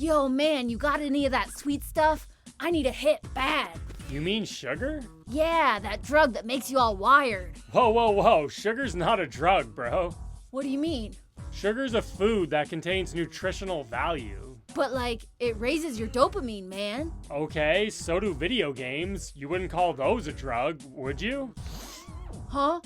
Yo, man, you got any of that sweet stuff? I need a hit bad. You mean sugar? Yeah, that drug that makes you all wired. Whoa. Sugar's not a drug, bro. What do you mean? Sugar's a food that contains nutritional value. But like, it raises your dopamine, man. Okay, so do video games. You wouldn't call those a drug, would you? Huh?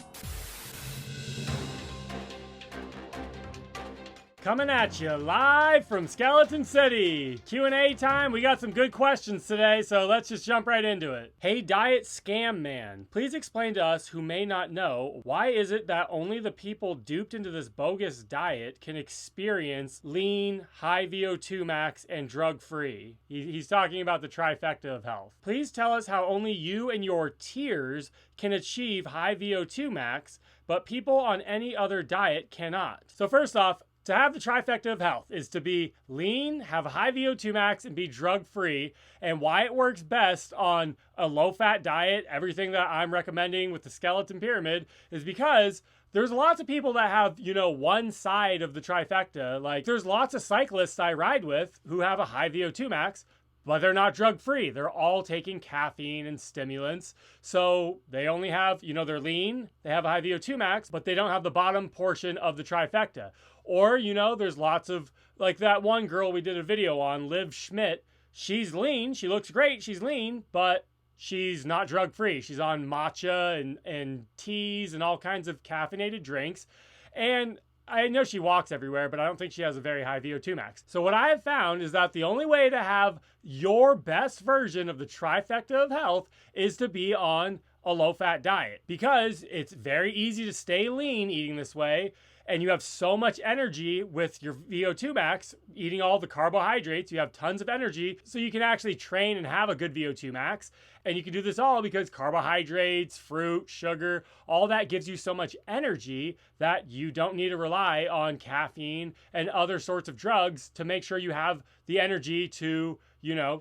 Coming at you live from Skeleton City. Q&A time. We got some good questions today, so let's just jump right into it. Hey, Diet Scam Man. Please explain to us who may not know, why is it that only the people duped into this bogus diet can experience lean, high VO2 max, and drug-free? He's talking about the Trifecta of Health. Please tell us how only you and your tiers can achieve high VO2 max, but people on any other diet cannot. So first off, to have the Trifecta of Health is to be lean, have a high VO2 max, and be drug-free. And why it works best on a low-fat diet, everything that I'm recommending with the skeleton pyramid, is because there's lots of people that have, one side of the trifecta. Like, there's lots of cyclists I ride with who have a high VO2 max, but they're not drug-free. They're all taking caffeine and stimulants. So they only have, they're lean, they have a high VO2 max, but they don't have the bottom portion of the trifecta. Or, there's lots of, like that one girl we did a video on, Liv Schmidt. She's lean, she looks great, she's lean, but she's not drug-free. She's on matcha and teas and all kinds of caffeinated drinks. And I know she walks everywhere, but I don't think she has a very high VO2 max. So what I have found is that the only way to have your best version of the Trifecta of Health is to be on a low-fat diet, because it's very easy to stay lean eating this way. And you have so much energy with your VO2 max, eating all the carbohydrates, you have tons of energy, so you can actually train and have a good VO2 max. And you can do this all because carbohydrates, fruit, sugar, all that gives you so much energy that you don't need to rely on caffeine and other sorts of drugs to make sure you have the energy to,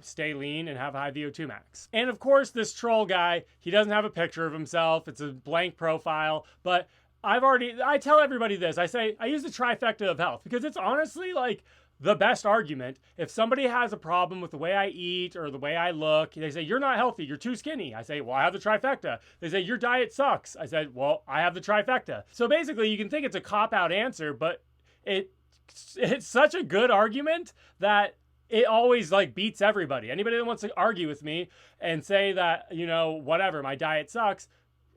stay lean and have a high VO2 max. And of course, this troll guy, he doesn't have a picture of himself. It's a blank profile, but I tell everybody this. I say, I use the Trifecta of Health because it's honestly like the best argument. If somebody has a problem with the way I eat or the way I look, they say, you're not healthy, you're too skinny. I say, well, I have the Trifecta. They say, your diet sucks. I said, well, I have the Trifecta. So basically, you can think it's a cop-out answer, but it's such a good argument that it always beats everybody. Anybody that wants to argue with me and say that, whatever, my diet sucks,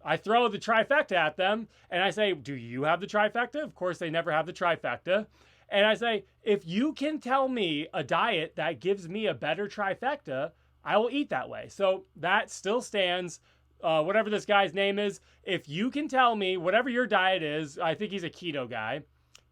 I throw the trifecta at them and I say, do you have the trifecta? Of course, they never have the trifecta. And I say, if you can tell me a diet that gives me a better trifecta, I will eat that way. So that still stands. Whatever this guy's name is, if you can tell me whatever your diet is, I think he's a keto guy.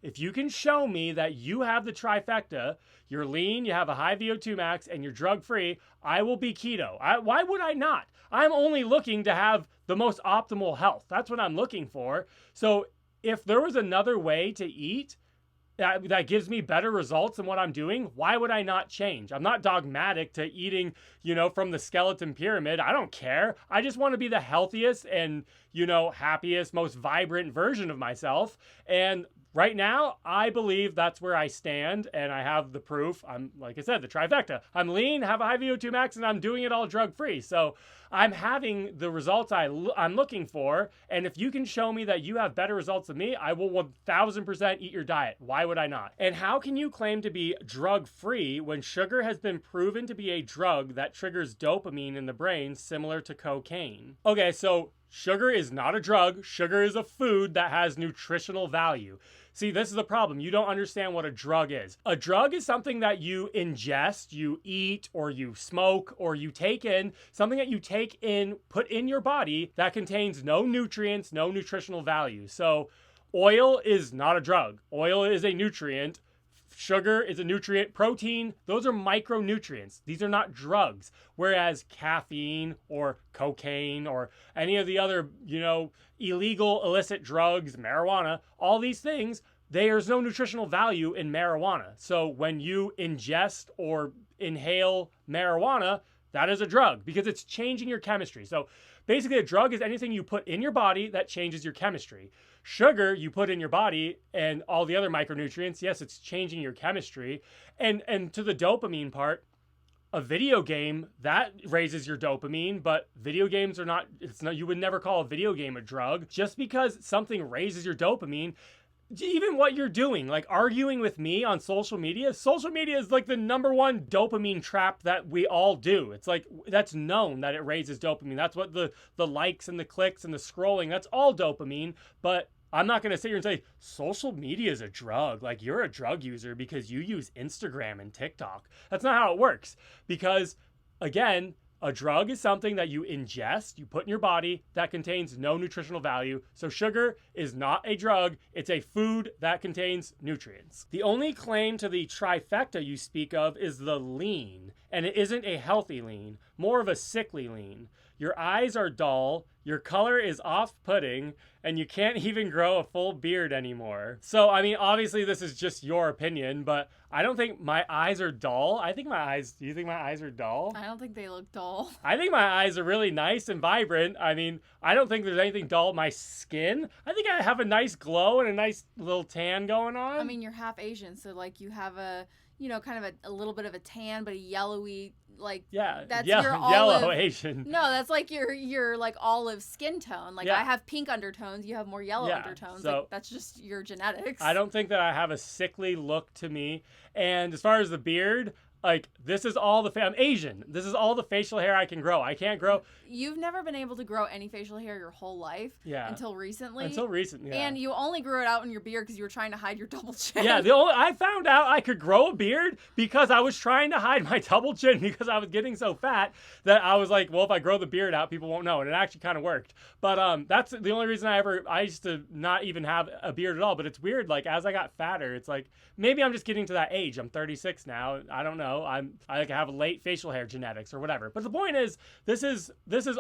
If you can show me that you have the trifecta, you're lean, you have a high VO2 max, and you're drug-free, I will be keto. Why would I not? I'm only looking to have the most optimal health. That's what I'm looking for. So if there was another way to eat that gives me better results than what I'm doing, why would I not change? I'm not dogmatic to eating, from the skeleton pyramid. I don't care. I just want to be the healthiest and, happiest, most vibrant version of myself. And right now, I believe that's where I stand, and I have the proof. I'm, like I said, the trifecta. I'm lean, have a high VO2 max, and I'm doing it all drug-free. So I'm having the results I'm looking for, and if you can show me that you have better results than me, I will 1000% eat your diet. Why would I not? And how can you claim to be drug-free when sugar has been proven to be a drug that triggers dopamine in the brain similar to cocaine? Okay, so sugar is not a drug. Sugar is a food that has nutritional value. See, this is the problem. You don't understand what a drug is. A drug is something that you ingest, you eat, or you smoke, or you take in, something that you take in, put in your body that contains no nutrients, no nutritional value. So oil is not a drug. Oil is a nutrient. Sugar is a nutrient. Protein, those are micronutrients. These are not drugs. Whereas caffeine or cocaine or any of the other, illegal illicit drugs, marijuana, all these things, there's no nutritional value in marijuana. So when you ingest or inhale marijuana, that is a drug because it's changing your chemistry. So basically a drug is anything you put in your body that changes your chemistry. Sugar you put in your body and all the other micronutrients, yes, it's changing your chemistry. And to the dopamine part, a video game that raises your dopamine, but video games are not, you would never call a video game a drug. Just because something raises your dopamine, even what you're doing, like arguing with me on social media is like the number one dopamine trap that we all do. It's like, that's known that it raises dopamine. That's what the likes and the clicks and the scrolling, that's all dopamine. But I'm not going to sit here and say social media is a drug. Like, you're a drug user because you use Instagram and TikTok. That's not how it works. Because, again, a drug is something that you ingest, you put in your body that contains no nutritional value. So sugar is not a drug. It's a food that contains nutrients. The only claim to the trifecta you speak of is the lean. And it isn't a healthy lean, more of a sickly lean. Your eyes are dull, your color is off-putting, and you can't even grow a full beard anymore. So, I mean, obviously this is just your opinion, but I don't think my eyes are dull. Do you think my eyes are dull? I don't think they look dull. I think my eyes are really nice and vibrant. I mean, I don't think there's anything dull. My skin, I think I have a nice glow and a nice little tan going on. I mean, you're half Asian, so like you have kind of a little bit of a tan, but a yellowy, like, that's your olive. Yellow Asian. No, that's like your like olive skin tone. Like, I have pink undertones, you have more yellow undertones. So like, that's just your genetics. I don't think that I have a sickly look to me. And as far as the beard, like, this is all I'm Asian. This is all the facial hair I can grow. I can't grow. You've never been able to grow any facial hair your whole life. Yeah. Until recently. And you only grew it out in your beard because you were trying to hide your double chin. Yeah, I found out I could grow a beard because I was trying to hide my double chin because I was getting so fat that I was like, well, if I grow the beard out, people won't know. And it actually kind of worked. But that's the only reason I used to not even have a beard at all. But it's weird. Like, as I got fatter, it's like, maybe I'm just getting to that age. I'm 36 now. I don't know. I have late facial hair genetics or whatever. But the point is, this is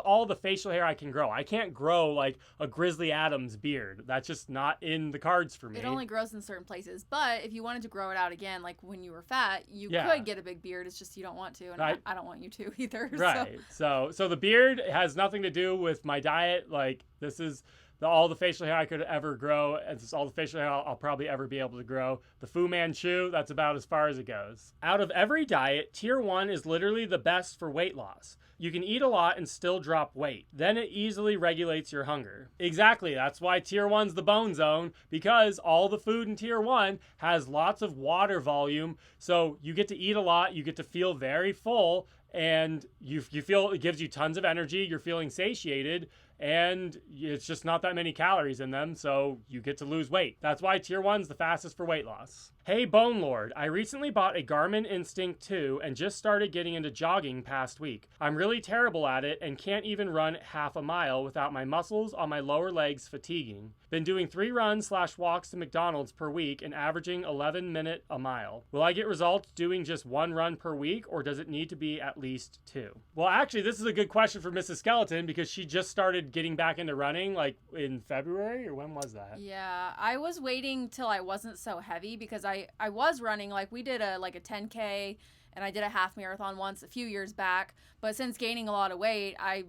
all the facial hair I can grow. I can't grow like a Grizzly Adams beard. That's just not in the cards for me. It only grows in certain places. But if you wanted to grow it out again, like when you were fat, you could get a big beard. It's just you don't want to, and I don't want you to either. Right. So the beard has nothing to do with my diet. Like, this is all the facial hair I could ever grow. And it's all the facial hair I'll probably ever be able to grow. The Fu Manchu, that's about as far as it goes. Out of every diet, Tier 1 is literally the best for weight loss. You can eat a lot and still drop weight. Then it easily regulates your hunger. Exactly, that's why Tier 1's the bone zone, because all the food in Tier 1 has lots of water volume. So you get to eat a lot, you get to feel very full, and you feel it gives you tons of energy, you're feeling satiated, and it's just not that many calories in them, so you get to lose weight. That's why Tier 1's the fastest for weight loss. Hey Bone Lord, I recently bought a Garmin Instinct 2 and just started getting into jogging past week. I'm really terrible at it and can't even run half a mile without my muscles on my lower legs fatiguing. Been doing 3 runs/walks to McDonald's per week and averaging 11 minutes a mile. Will I get results doing just 1 run per week, or does it need to be at least 2? Well, actually, this is a good question for Mrs. Skeleton because she just started getting back into running like in February, or when was that? Yeah, I was waiting till I wasn't so heavy because I was running, like we did a 10K and I did a half marathon once a few years back, but since gaining a lot of weight, I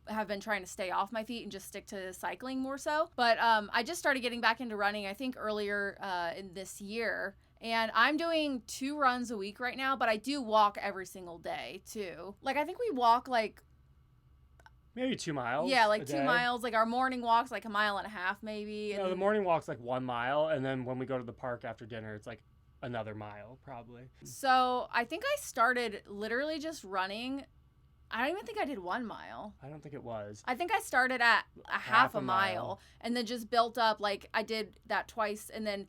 have been trying to stay off my feet and just stick to cycling more so. But I just started getting back into running, I think earlier in this year. And I'm doing 2 runs a week right now, but I do walk every single day too. Like, I think we walk like maybe 2 miles. Yeah, like 2 miles. Like, our morning walk's like 1.5 miles maybe. No, the morning walk's like 1 mile, and then when we go to the park after dinner, it's like another mile probably. So I think I started literally just running. I don't even think I did 1 mile. I don't think it was. I think I started at a half a mile and then just built up. Like, I did that twice, and then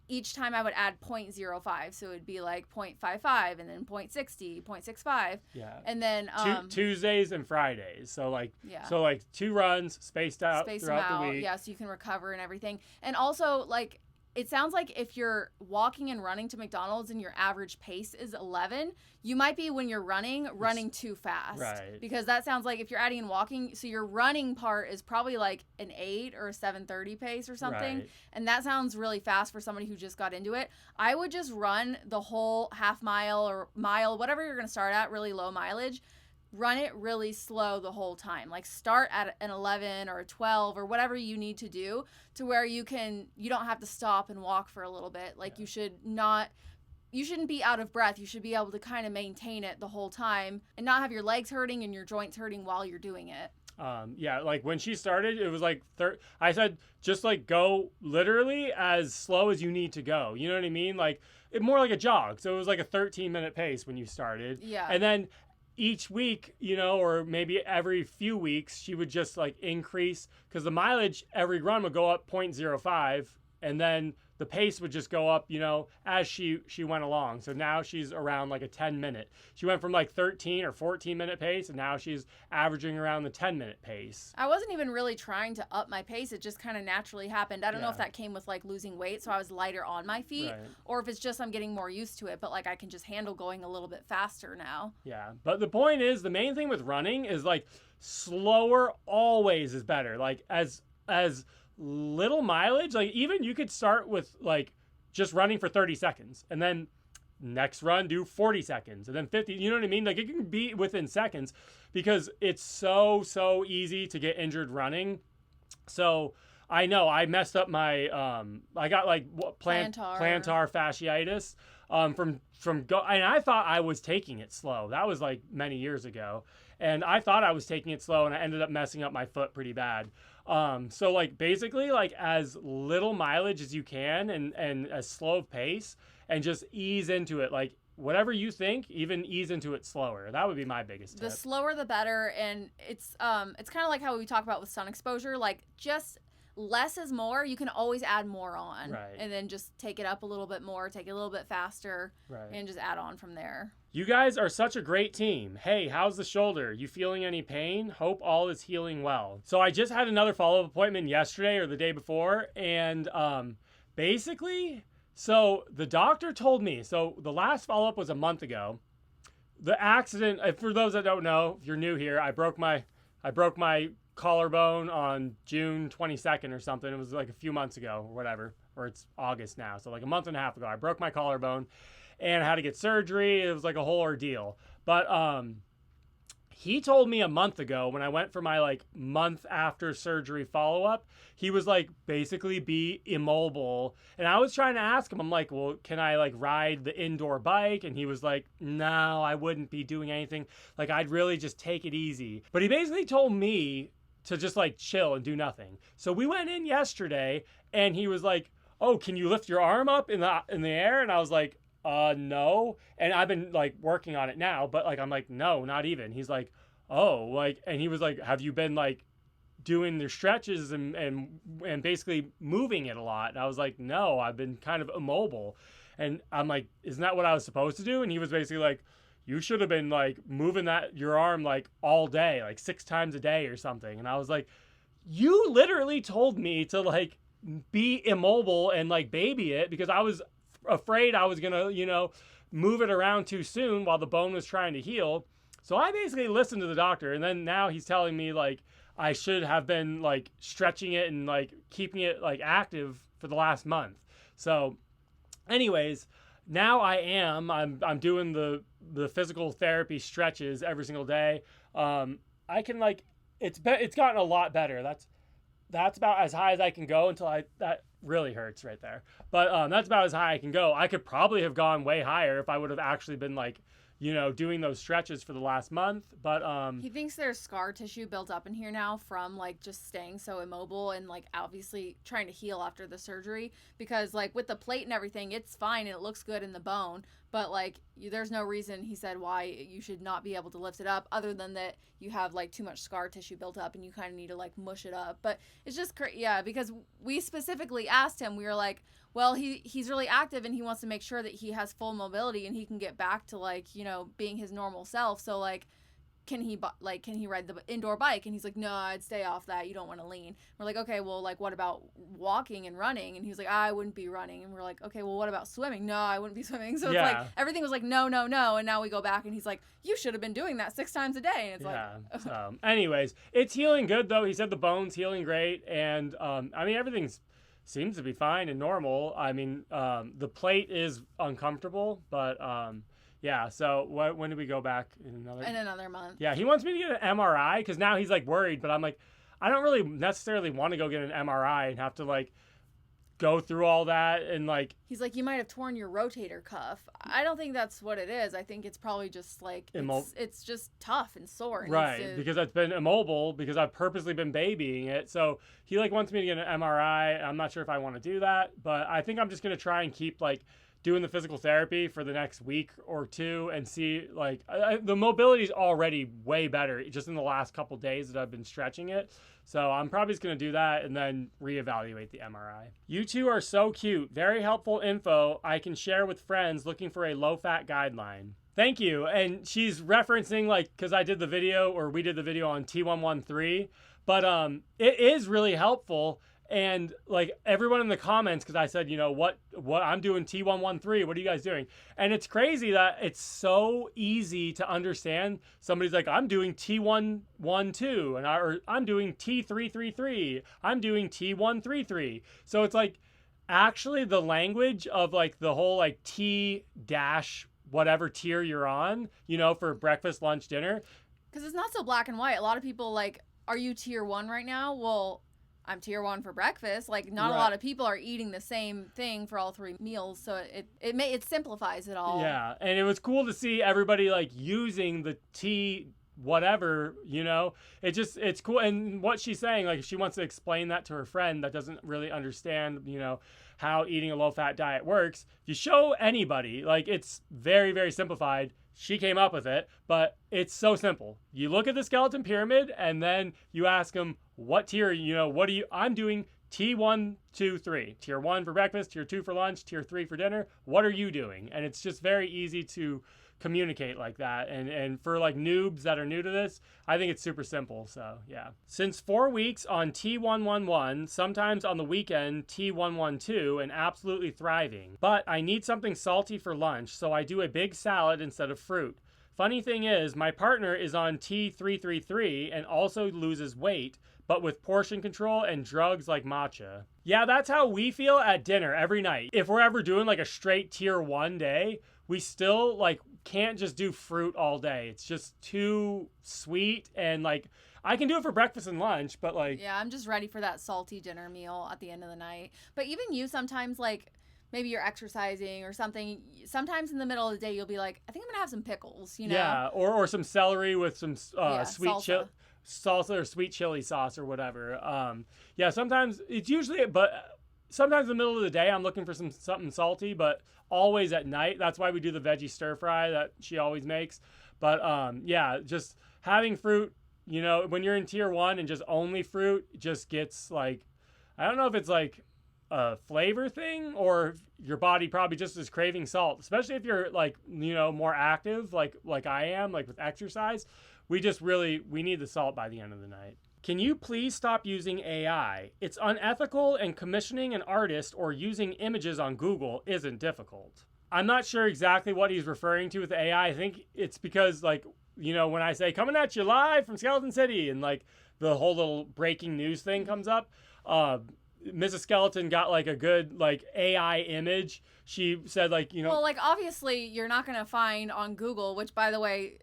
each time I would add 0.05. So it would be like 0.55 and then 0.60, 0.65. Yeah. And then Tuesdays and Fridays. So like 2 runs spaced out throughout the week. Yeah, so you can recover and everything. And also, like, it sounds like if you're walking and running to McDonald's and your average pace is 11, you might be, when you're running too fast. Right. Because that sounds like if you're adding in walking, so your running part is probably like an 8 or a 7:30 pace or something. Right. And that sounds really fast for somebody who just got into it. I would just run the whole half mile or mile, whatever you're going to start at, really low mileage. run it really slow the whole time. Like start at an 11 or a 12 or whatever you need to do to where you don't have to stop and walk for a little bit. Like you shouldn't be out of breath. You should be able to kind of maintain it the whole time and not have your legs hurting and your joints hurting while you're doing it. Yeah, like when she started, it was like, I said, just like go literally as slow as you need to go. You know what I mean? Like more like a jog. So it was like a 13-minute pace when you started. Yeah. And then each week, you know, or maybe every few weeks, she would just like increase, because the mileage every run would go up 0.05, and then the pace would just go up, you know, as she went along. So now she's around like a 10-minute. She went from like 13 or 14-minute pace, and now she's averaging around the 10-minute pace. I wasn't even really trying to up my pace. It just kind of naturally happened. I don't know if that came with like losing weight, so I was lighter on my feet, or if it's just I'm getting more used to it, but like I can just handle going a little bit faster now. Yeah, but the point is, the main thing with running is like slower always is better. Like as little mileage, like even you could start with like just running for 30 seconds and then next run do 40 seconds and then 50, you know what I mean? Like it can be within seconds, because it's so easy to get injured running. So I know I messed up my I got like plantar fasciitis and I thought I was taking it slow. That was like many years ago, and I thought I was taking it slow, and I ended up messing up my foot pretty bad. So like basically like as little mileage as you can and as slow of pace, and just ease into it. Like whatever you think, even ease into it slower. That would be my biggest tip. The slower the better. And it's kind of like how we talk about with sun exposure, like just less is more. You can always add more on, right, and then just take it up a little bit more, take it a little bit faster, right, and just add on from there. You guys are such a great team. Hey, how's the shoulder? You feeling any pain? Hope all is healing well. So I just had another follow-up appointment yesterday or the day before, and basically, so the doctor told me, so the last follow-up was a month ago. The accident, for those that don't know, if you're new here, I broke my collarbone on June 22nd or something. It was like a few months ago or whatever, or it's August now. So like a month and a half ago, I broke my collarbone. And I had to get surgery. It was like a whole ordeal. But he told me a month ago, when I went for my like month after surgery follow-up, he was like, basically be immobile. And I was trying to ask him, I'm like, well, can I like ride the indoor bike? And he was like, no, I wouldn't be doing anything. Like I'd really just take it easy. But he basically told me to just like chill and do nothing. So we went in yesterday, and he was like, oh, can you lift your arm up in the air? And I was like, no. And I've been like working on it now, but like, I'm like, no, not even. He's like, oh, like, and he was like, have you been like doing the stretches and basically moving it a lot? And I was like, no, I've been kind of immobile. And I'm like, isn't that what I was supposed to do? And he was basically like, you should have been like moving your arm like all day, like 6 times a day or something. And I was like, you literally told me to like be immobile and like baby it, because I was afraid I was gonna, you know, move it around too soon while the bone was trying to heal. So I basically listened to the doctor, and then now he's telling me like I should have been like stretching it and like keeping it like active for the last month. So anyways, now I'm doing the physical therapy stretches every single day. I can like, it's gotten a lot better. That's about as high as I can go until that really hurts right there. But that's about as high I can go. I could probably have gone way higher if I would have actually been like, you know, doing those stretches for the last month. But he thinks there's scar tissue built up in here now from like just staying so immobile and like obviously trying to heal after the surgery, because like with the plate and everything, it's fine and it looks good in the bone, but like there's no reason, he said, why you should not be able to lift it up, other than that you have like too much scar tissue built up and you kind of need to like mush it up. But it's just yeah, because we specifically asked him, we were like, well, he's really active and he wants to make sure that he has full mobility and he can get back to like, you know, being his normal self. So like, can he ride the indoor bike? And he's like, no, I'd stay off that. You don't want to lean. We're like, okay, well, like, what about walking and running? And he was like, I wouldn't be running. And we're like, okay, well, what about swimming? No, I wouldn't be swimming. So it's like, everything was like, no. And now we go back and he's like, you should have been doing that 6 times a day. And it's like, so anyways, it's healing good though. He said the bone's healing great. And, I mean, everything's seems to be fine and normal. I mean, the plate is uncomfortable, but, Yeah, so when do we go back? In another month. Yeah, he wants me to get an MRI because now he's like worried, but I'm like, I don't really necessarily want to go get an MRI and have to like go through all that and like. He's like, you might have torn your rotator cuff. I don't think that's what it is. I think it's probably just like it's just tough and sore. Right, because it's been immobile because I've purposely been babying it. So he like wants me to get an MRI. I'm not sure if I want to do that, but I think I'm just gonna try and keep like doing the physical therapy for the next week or two and see like the mobility is already way better just in the last couple days that I've been stretching it. So I'm probably just going to do that and then reevaluate the MRI. You two are so cute. Very helpful info I can share with friends looking for a low-fat guideline. Thank you. And she's referencing like, because we did the video on T113, but it is really helpful. And like everyone in the comments, because I said, you know, what I'm doing T113, what are you guys doing? And it's crazy that it's so easy to understand. Somebody's like, I'm doing T112, or I'm doing T333, I'm doing T133. So it's like actually the language of like the whole like T dash whatever tier you're on, you know, for breakfast, lunch, dinner. Because it's not so black and white. A lot of people like, are you tier 1 right now? Well, I'm tier 1 for breakfast. Like, not a lot of people are eating the same thing for all 3 meals, so it simplifies it all. Yeah, and it was cool to see everybody like using the T whatever, you know. It's cool. And what she's saying, like, she wants to explain that to her friend that doesn't really understand, you know, how eating a low-fat diet works. If you show anybody, like, it's very, very simplified. She came up with it, but it's so simple. You look at the skeleton pyramid and then you ask them, what tier, you know, I'm doing T1, 2, 3. Tier 1 for breakfast, tier 2 for lunch, tier 3 for dinner. What are you doing? And it's just very easy to communicate like that. And for like noobs that are new to this, I think it's super simple. So yeah. Since 4 weeks on T111, sometimes on the weekend T112, and absolutely thriving. But I need something salty for lunch, so I do a big salad instead of fruit. Funny thing is, my partner is on T333 and also loses weight, but with portion control and drugs like matcha. Yeah, that's how we feel at dinner every night. If we're ever doing like a straight tier 1 day, we still like can't just do fruit all day. It's just too sweet, and like I can do it for breakfast and lunch, but like yeah, I'm just ready for that salty dinner meal at the end of the night. But even you sometimes, like maybe you're exercising or something, sometimes in the middle of the day you'll be like, I think I'm gonna have some pickles, you know? Yeah, or some celery with some sweet salsa or sweet chili sauce or whatever. Yeah, sometimes it's usually, but sometimes in the middle of the day I'm looking for something salty, but always at night. That's why we do the veggie stir fry that she always makes. But yeah, just having fruit, you know, when you're in tier 1 and just only fruit, just gets like, I don't know if it's like a flavor thing or your body probably just is craving salt, especially if you're like, you know, more active like I am, like with exercise. We need the salt by the end of the night. Can you please stop using AI? It's unethical, and commissioning an artist or using images on Google isn't difficult. I'm not sure exactly what he's referring to with AI. I think it's because, like, you know, when I say coming at you live from Skeleton City and like the whole little breaking news thing comes up, Mrs. Skeleton got like a good like AI image. She said like, you know. Well, like obviously you're not going to find on Google, which by the way,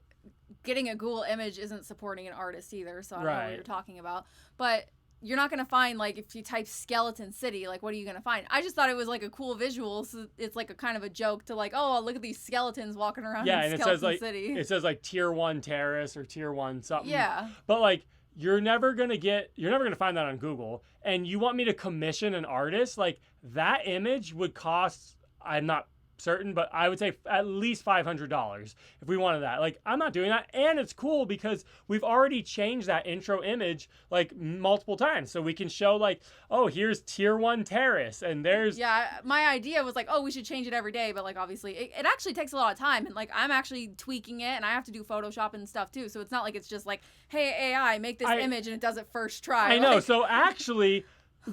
getting a Google image isn't supporting an artist either, so I don't know what you're talking about. But you're not going to find, like, if you type Skeleton City, like, what are you going to find? I just thought it was, like, a cool visual, so it's, like, a kind of a joke to, like, oh, look at these skeletons walking around in Skeleton City. It says, like, tier 1 terrace or tier 1 something. Yeah. But, like, you're never going to find that on Google. And you want me to commission an artist? Like, that image would cost, I'm not certain, but I would say at least $500 if we wanted that. Like, I'm not doing that. And it's cool because we've already changed that intro image like multiple times, so we can show like, oh, here's tier 1 terrace and there's my idea was like, oh, we should change it every day, but like obviously it actually takes a lot of time, and like I'm actually tweaking it, and I have to do Photoshop and stuff too, so it's not like it's just like, hey AI, make this image, and it does it first try. I know. So actually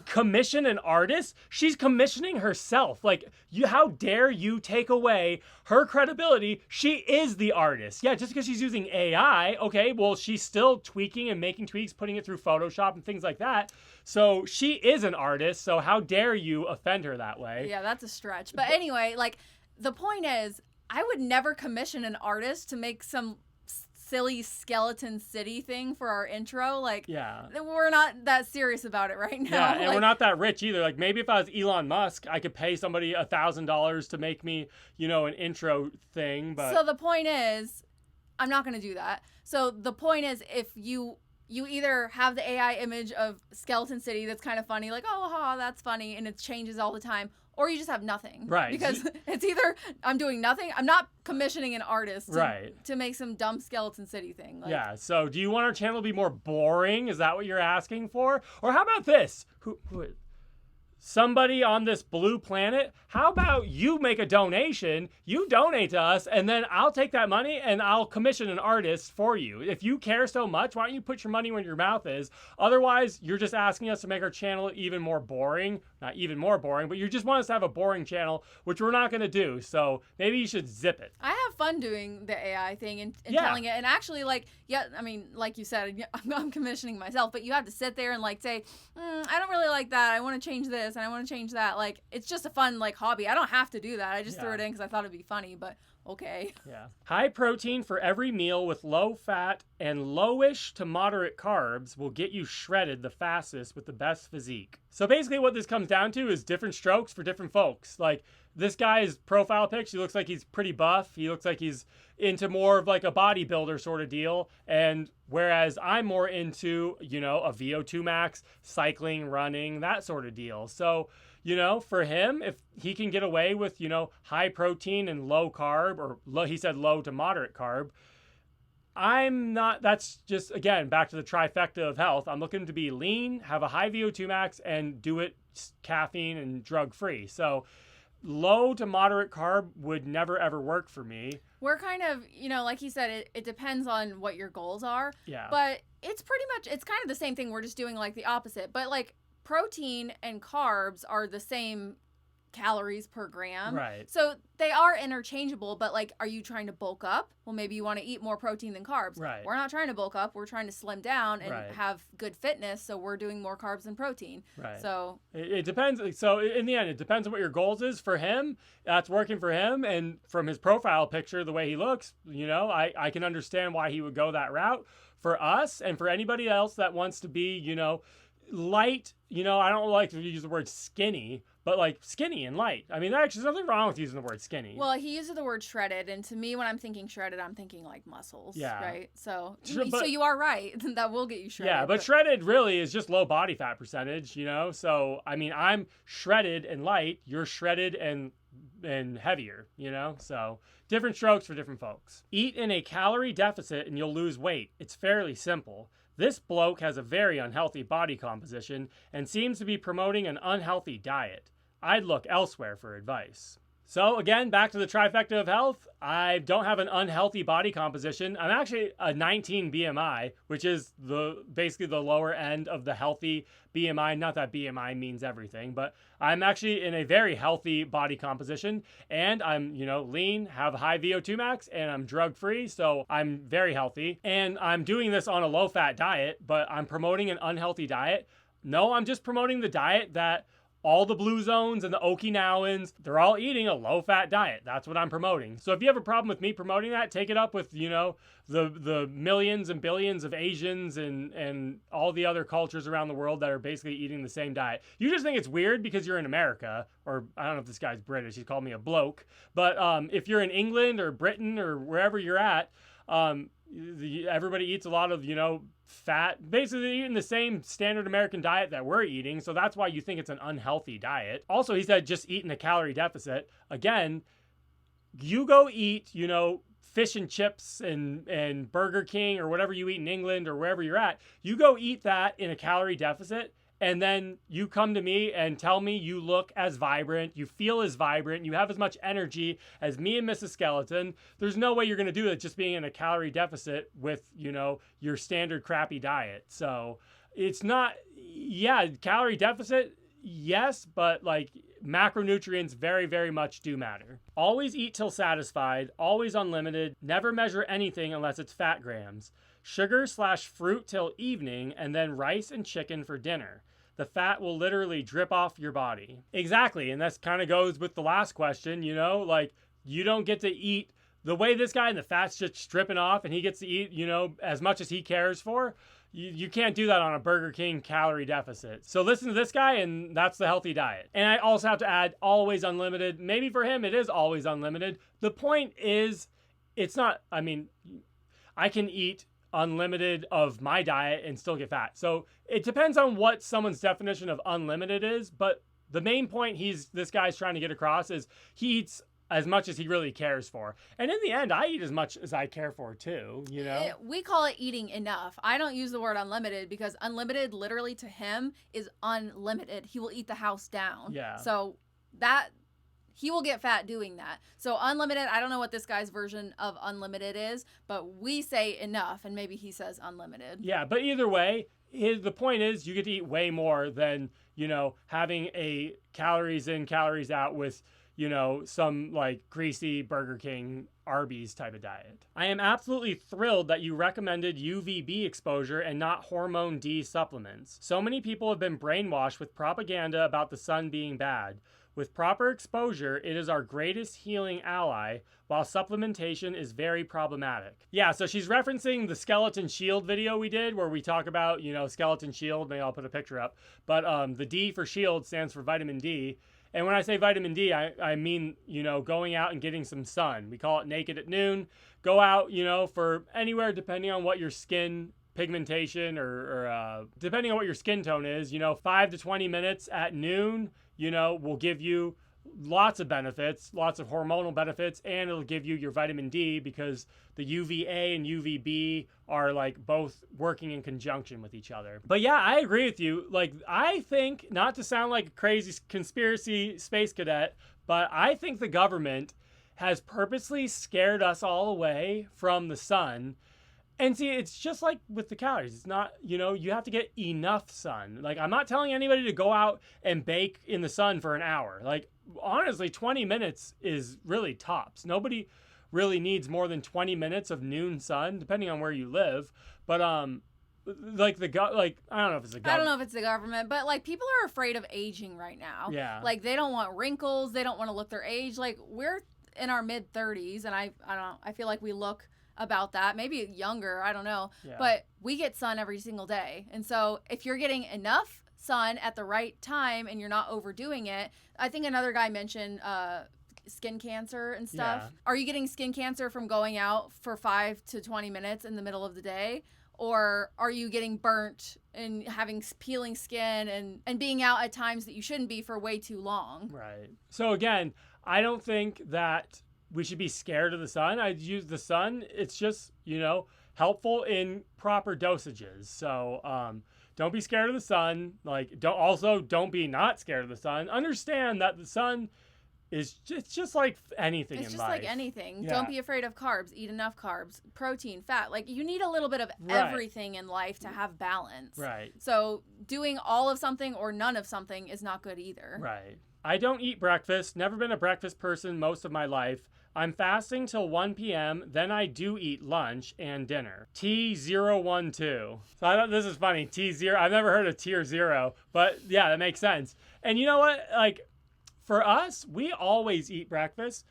commission an artist, she's commissioning herself. Like, how dare you take away her credibility? She is the artist. Yeah, just because she's using AI, okay, well, she's still tweaking and making tweaks, putting it through Photoshop and things like that. So she is an artist, so how dare you offend her that way? Yeah, that's a stretch. But anyway, like, the point is, I would never commission an artist to make some silly skeleton city thing for our intro. Like, we're not that serious about it right now. Yeah, and we're not that rich either. Like, maybe if I was Elon Musk, I could pay somebody $1,000 to make me, an intro thing. But so the point is, I'm not going to do that. So the point is, if you either have the AI image of Skeleton City that's kind of funny, like, oh, that's funny, and it changes all the time, or you just have nothing. Right. Because it's either I'm doing nothing, I'm not commissioning an artist to make some dumb Skeleton City thing. Like, yeah, so do you want our channel to be more boring? Is that what you're asking for? Or how about this? Somebody on this blue planet, how about you make a donation, you donate to us, and then I'll take that money and I'll commission an artist for you. If you care so much, why don't you put your money where your mouth is? Otherwise, you're just asking us to make our channel even more boring. Not even more boring, but you just want us to have a boring channel, which we're not going to do. So maybe you should zip it. I have fun doing the AI thing and telling it. And actually, like you said, I'm commissioning myself, but you have to sit there and like say, I don't really like that. I want to change this and I want to change that. Like, it's just a fun like hobby. I don't have to do that. I just threw it in because I thought it'd be funny, but okay. Yeah. High protein for every meal with low fat and lowish to moderate carbs will get you shredded the fastest with the best physique. So basically what this comes down to is different strokes for different folks. Like, this guy's profile pics, he looks like he's pretty buff. He looks like he's into more of like a bodybuilder sort of deal. And whereas I'm more into, a VO2 max, cycling, running, that sort of deal. So, for him, if he can get away with, high protein and low carb, or he said low to moderate carb, I'm not, that's just, again, back to the trifecta of health. I'm looking to be lean, have a high VO2 max, and do it caffeine and drug free. So low to moderate carb would never ever work for me. We're kind of, like you said, it depends on what your goals are. Yeah. But it's kind of the same thing. We're just doing like the opposite. But like protein and carbs are the same calories per gram. Right. So they are interchangeable, but like, are you trying to bulk up? Well, maybe you want to eat more protein than carbs. Right. We're not trying to bulk up. We're trying to slim down and have good fitness. So we're doing more carbs than protein. Right. So it depends. So in the end, it depends on what your goals is. For him, that's working for him. And from his profile picture, the way he looks, I can understand why he would go that route. For us and for anybody else that wants to be, light, I don't like to use the word skinny, but like skinny and light. I mean, there's nothing wrong with using the word skinny. Well, he uses the word shredded, and to me, when I'm thinking shredded, I'm thinking like muscles. Yeah. Right. So you are right. That will get you shredded. Yeah, but shredded really is just low body fat percentage, So I mean, I'm shredded and light. You're shredded and heavier, So different strokes for different folks. Eat in a calorie deficit and you'll lose weight. It's fairly simple. This bloke has a very unhealthy body composition and seems to be promoting an unhealthy diet. I'd look elsewhere for advice. So again, back to the trifecta of health. I don't have an unhealthy body composition. I'm actually a 19 BMI, which is basically the lower end of the healthy BMI. Not that BMI means everything, but I'm actually in a very healthy body composition, and I'm, lean, have a high VO2 max, and I'm drug-free, so I'm very healthy. And I'm doing this on a low-fat diet, but I'm promoting an unhealthy diet. No, I'm just promoting the diet that all the blue zones and the Okinawans, they're all eating a low-fat diet. That's what I'm promoting. So if you have a problem with me promoting that, take it up with, the millions and billions of Asians and all the other cultures around the world that are basically eating the same diet. You just think it's weird because you're in America, or I don't know if this guy's British. He called me a bloke. But if you're in England or Britain or wherever you're at, everybody eats a lot of, fat, basically eating the same standard American diet that we're eating. So that's why you think it's an unhealthy diet. Also, he said just eat in a calorie deficit. Again, you go eat, fish and chips and Burger King or whatever you eat in England or wherever you're at. You go eat that in a calorie deficit. And then you come to me and tell me you look as vibrant, you feel as vibrant, you have as much energy as me and Mrs. Skeleton. There's no way you're going to do it just being in a calorie deficit with, your standard crappy diet. So it's not, calorie deficit, yes, but like macronutrients very, very much do matter. Always eat till satisfied, always unlimited, never measure anything unless it's fat grams. Sugar/fruit till evening, and then rice and chicken for dinner. The fat will literally drip off your body. Exactly, and this kind of goes with the last question, you don't get to eat the way this guy, and the fat's just stripping off, and he gets to eat, as much as he cares for. You can't do that on a Burger King calorie deficit. So listen to this guy, and that's the healthy diet. And I also have to add always unlimited. Maybe for him, it is always unlimited. The point is, it's not, I can eat unlimited of my diet and still get fat. So it depends on what someone's definition of unlimited is. But the main point this guy's trying to get across is he eats as much as he really cares for. And in the end, I eat as much as I care for too, We call it eating enough. I don't use the word unlimited because unlimited literally to him is unlimited. He will eat the house down. Yeah. So that he will get fat doing that. So unlimited, I don't know what this guy's version of unlimited is, but we say enough and maybe he says unlimited. Yeah, but either way, the point is you get to eat way more than, having a calories in, calories out with some like greasy Burger King, Arby's type of diet. I am absolutely thrilled that you recommended UVB exposure and not hormone D supplements. So many people have been brainwashed with propaganda about the sun being bad. With proper exposure, it is our greatest healing ally, while supplementation is very problematic. Yeah, so she's referencing the Skeleton Shield video we did where we talk about, Skeleton Shield. Maybe I'll put a picture up. But the D for shield stands for vitamin D. And when I say vitamin D, I mean, going out and getting some sun. We call it naked at noon. Go out, for anywhere depending on what your skin pigmentation or depending on what your skin tone is, 5 to 20 minutes at noon, will give you lots of benefits, lots of hormonal benefits, and it'll give you your vitamin D because the UVA and UVB are like both working in conjunction with each other. But yeah, I agree with you. Like, I think, not to sound like a crazy conspiracy space cadet, but I think the government has purposely scared us all away from the sun. And see, it's just like with the calories. It's not, you have to get enough sun. Like, I'm not telling anybody to go out and bake in the sun for an hour. Like, honestly, 20 minutes is really tops. Nobody really needs more than 20 minutes of noon sun, depending on where you live. But, I don't know if it's the government. I don't know if it's the government, but like people are afraid of aging right now. Yeah. Like they don't want wrinkles. They don't want to look their age. Like we're in our mid 30s and I feel like we look about that, maybe younger, I don't know. Yeah. But we get sun every single day. And so if you're getting enough sun at the right time and you're not overdoing it, I think another guy mentioned skin cancer and stuff. Yeah. Are you getting skin cancer from going out for 5 to 20 minutes in the middle of the day? Or are you getting burnt and having peeling skin and being out at times that you shouldn't be for way too long? Right. So again, I don't think that we should be scared of the sun. I use the sun. It's just, helpful in proper dosages. So don't be scared of the sun. Like, don't be not scared of the sun. Understand that the sun is just like anything in life. It's just like anything. Yeah. Don't be afraid of carbs. Eat enough carbs, protein, fat. Like you need a little bit of Right. everything in life to have balance. Right. So doing all of something or none of something is not good either. Right. I don't eat breakfast. Never been a breakfast person most of my life. I'm fasting till 1 p.m. Then I do eat lunch and dinner. T012. So I thought this is funny. T0. I've never heard of tier 0, but yeah, that makes sense. And you know what? Like, for us, we always eat breakfast.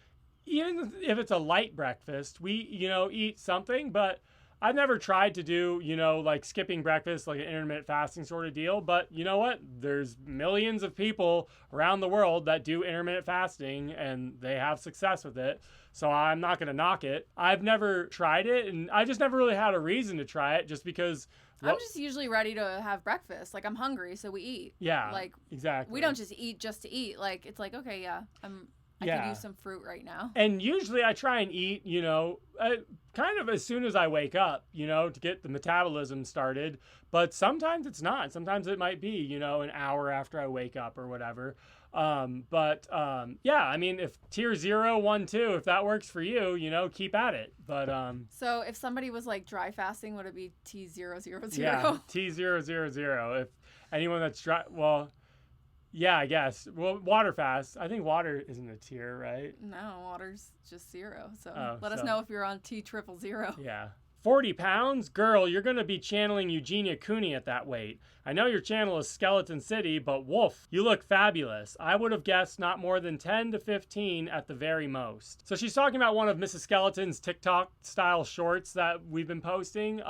Even if it's a light breakfast, we, eat something, but I've never tried to do, like skipping breakfast, like an intermittent fasting sort of deal. But you know what? There's millions of people around the world that do intermittent fasting and they have success with it. So I'm not going to knock it. I've never tried it and I just never really had a reason to try it just because... I'm just usually ready to have breakfast. Like I'm hungry, so we eat. Yeah, like exactly. We don't just eat to eat. Like it's like, okay, yeah, I could use some fruit right now. And usually I try and eat, kind of as soon as I wake up, to get the metabolism started. But sometimes it's not. Sometimes it might be, an hour after I wake up or whatever. Yeah, I mean, if tier 0, 1, 2, if that works for you, keep at it. But so if somebody was like dry fasting, would it be T000? Yeah, T000. If anyone that's dry, well, yeah, I guess. Well, water fast. I think water isn't a tier, right? No, water's just 0. So let us know if you're on T000. Yeah. 40 pounds? Girl, you're going to be channeling Eugenia Cooney at that weight. I know your channel is Skeleton City, but woof, you look fabulous. I would have guessed not more than 10 to 15 at the very most. So she's talking about one of Mrs. Skeleton's TikTok style shorts that we've been posting.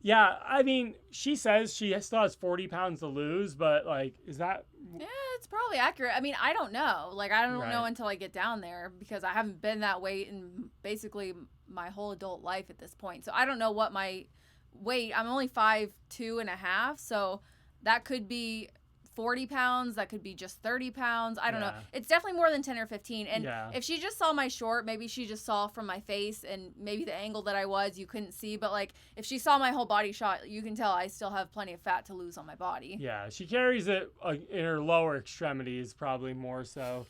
Yeah, I mean, she says she still has 40 pounds to lose, but like, is that... Yeah, it's probably accurate. I mean, I don't know. Like, I don't Right. know until I get down there because I haven't been that weight in basically my whole adult life at this point. So I don't know what my weight, I'm only 5'2.5", so that could be 40 pounds, that could be just 30 pounds. I don't know. It's definitely more than 10 or 15. And if she just saw my short, maybe she just saw from my face and maybe the angle that I was, you couldn't see. But like, if she saw my whole body shot, you can tell I still have plenty of fat to lose on my body. Yeah, she carries it in her lower extremities probably more so.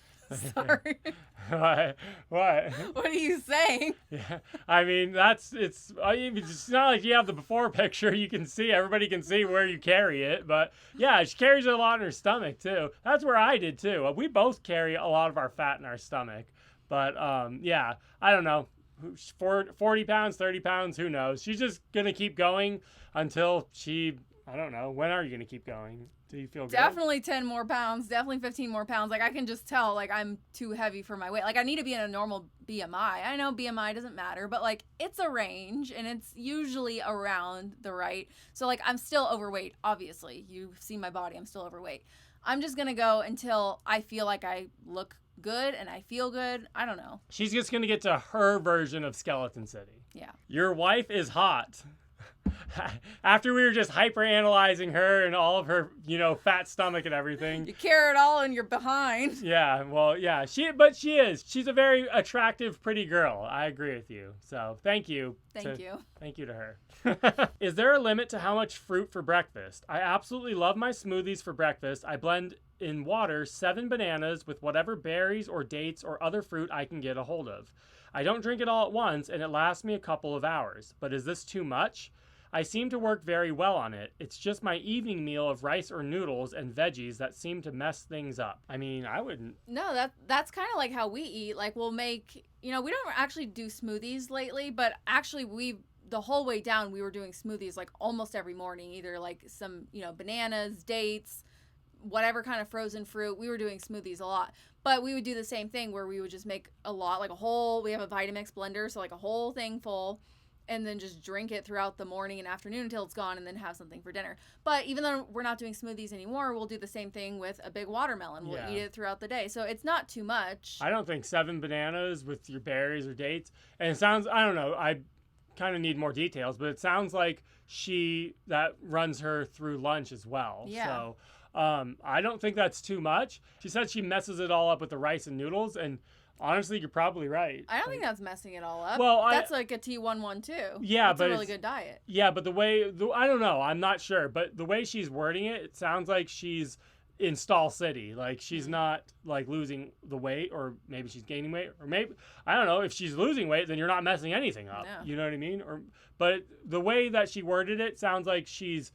Sorry. What? What are you saying? Yeah, I mean, it's not like you have the before picture. You can see, everybody can see where you carry it. But yeah, she carries it a lot in her stomach too. That's where I did too. We both carry a lot of our fat in our stomach. But yeah, I don't know. 40 pounds, 30 pounds, who knows? She's just going to keep going until I don't know. When are you going to keep going? Do you feel good? Definitely 10 more pounds, definitely 15 more pounds. Like, I can just tell, like, I'm too heavy for my weight. Like, I need to be in a normal BMI. I know BMI doesn't matter, but, like, it's a range, and it's usually around the right. So, like, I'm still overweight, obviously. You've seen my body. I'm still overweight. I'm just going to go until I feel like I look good and I feel good. I don't know. She's just going to get to her version of Skeleton City. Yeah. Your wife is hot. After we were just hyper analyzing her and all of her, fat stomach and everything. You carry it all and you're behind. Yeah, well, yeah, she's a very attractive, pretty girl. I agree with you. So thank you. Thank you. Thank you to her. Is there a limit to how much fruit for breakfast? I absolutely love my smoothies for breakfast. I blend in water 7 bananas with whatever berries or dates or other fruit I can get a hold of. I don't drink it all at once and it lasts me a couple of hours. But is this too much? I seem to work very well on it. It's just my evening meal of rice or noodles and veggies that seem to mess things up. I mean, I wouldn't. No, that's kind of like how we eat. Like, we'll make, we don't actually do smoothies lately, but actually the whole way down, we were doing smoothies like almost every morning, either like some, bananas, dates, whatever kind of frozen fruit. We were doing smoothies a lot. But we would do the same thing where we would just make a lot, like we have a Vitamix blender, so like a whole thing full, and then just drink it throughout the morning and afternoon until it's gone, and then have something for dinner. But even though we're not doing smoothies anymore, we'll do the same thing with a big watermelon. We'll eat it throughout the day. So it's not too much. I don't think 7 bananas with your berries or dates. And it sounds, I don't know, I kind of need more details, but it sounds like that runs her through lunch as well. Yeah. So I don't think that's too much. She said she messes it all up with the rice and noodles, and honestly, you're probably right. I don't think that's messing it all up. Well, that's like a T112. Yeah, that's but a really good diet. Yeah, but I don't know. I'm not sure. But the way she's wording it, it sounds like she's in Stall City. Like, she's not like losing the weight, or maybe she's gaining weight, or maybe, I don't know. If she's losing weight, then you're not messing anything up. No. You know what I mean? But the way that she worded it sounds like she's,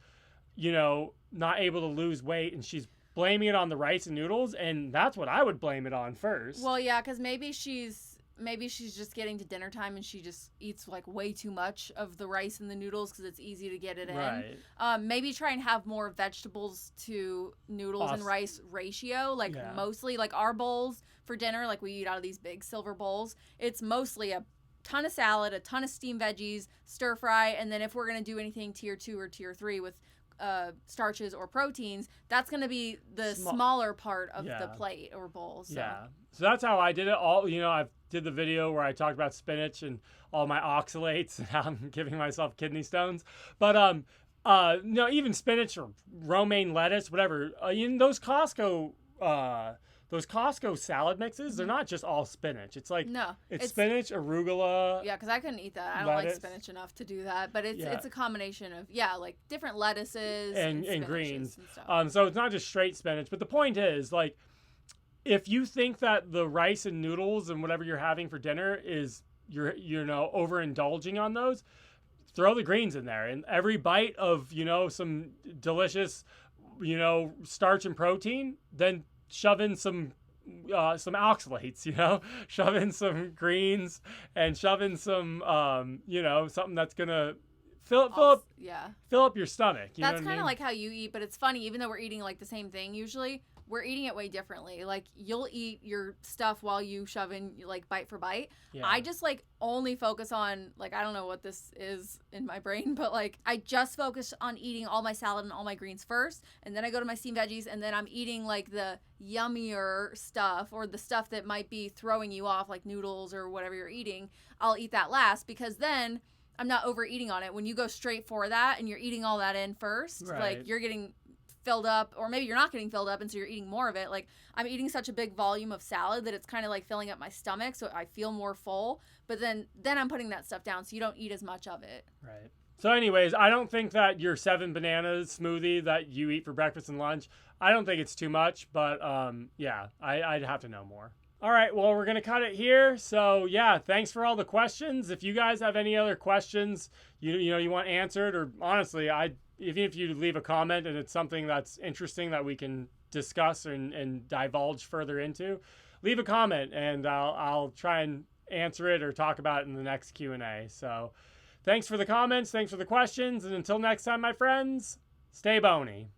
not able to lose weight, and she's blaming it on the rice and noodles, and that's what I would blame it on first. Well, yeah, because maybe she's just getting to dinner time and she just eats like way too much of the rice and the noodles because it's easy to get it in. Right. Maybe try and have more vegetables to noodles and rice ratio. Like, mostly like our bowls for dinner, like we eat out of these big silver bowls. It's mostly a ton of salad, a ton of steamed veggies, stir fry, and then if we're going to do anything tier 2 or tier 3 with starches or proteins, that's going to be the smaller part of the plate or bowl. So. Yeah. So that's how I did it. I did the video where I talked about spinach and all my oxalates and how I'm giving myself kidney stones. But even spinach or romaine lettuce, whatever. Those Costco salad mixes, they're not just all spinach. It's like, it's spinach, arugula. Yeah, because I couldn't eat that. I don't like spinach enough to do that. But it's a combination of, like different lettuces and greens. And stuff. So it's not just straight spinach. But the point is, like, if you think that the rice and noodles and whatever you're having for dinner is, you're overindulging on those, throw the greens in there. And every bite of, some delicious, starch and protein, then shove in some some oxalates, you know, shove in some greens and shove in some, you know, something that's gonna fill up your stomach. That's kind of like how you eat, but it's funny, even though we're eating like the same thing usually, we're eating it way differently. Like you'll eat your stuff while you shove in like bite for bite. Yeah. I just like only focus on like, I don't know what this is in my brain, but like I just focus on eating all my salad and all my greens first, and then I go to my steamed veggies, and then I'm eating like the yummier stuff or the stuff that might be throwing you off, like noodles or whatever you're eating. I'll eat that last, because then I'm not overeating on it. When you go straight for that and you're eating all that in first, right, like you're getting filled up, or maybe you're not getting filled up and so you're eating more of it. Like I'm eating such a big volume of salad that it's kind of like filling up my stomach, so I feel more full, but then I'm putting that stuff down so you don't eat as much of it. Right. So anyways, I don't think that your 7 bananas smoothie that you eat for breakfast and lunch, I don't think it's too much, but yeah, I'd have to know more. All right, well, we're going to cut it here. So yeah, thanks for all the questions. If you guys have any other questions you want answered, or honestly, even if you leave a comment and it's something that's interesting that we can discuss and divulge further into, leave a comment and I'll try and answer it or talk about it in the next Q&A. So thanks for the comments, thanks for the questions, and until next time, my friends, stay bony.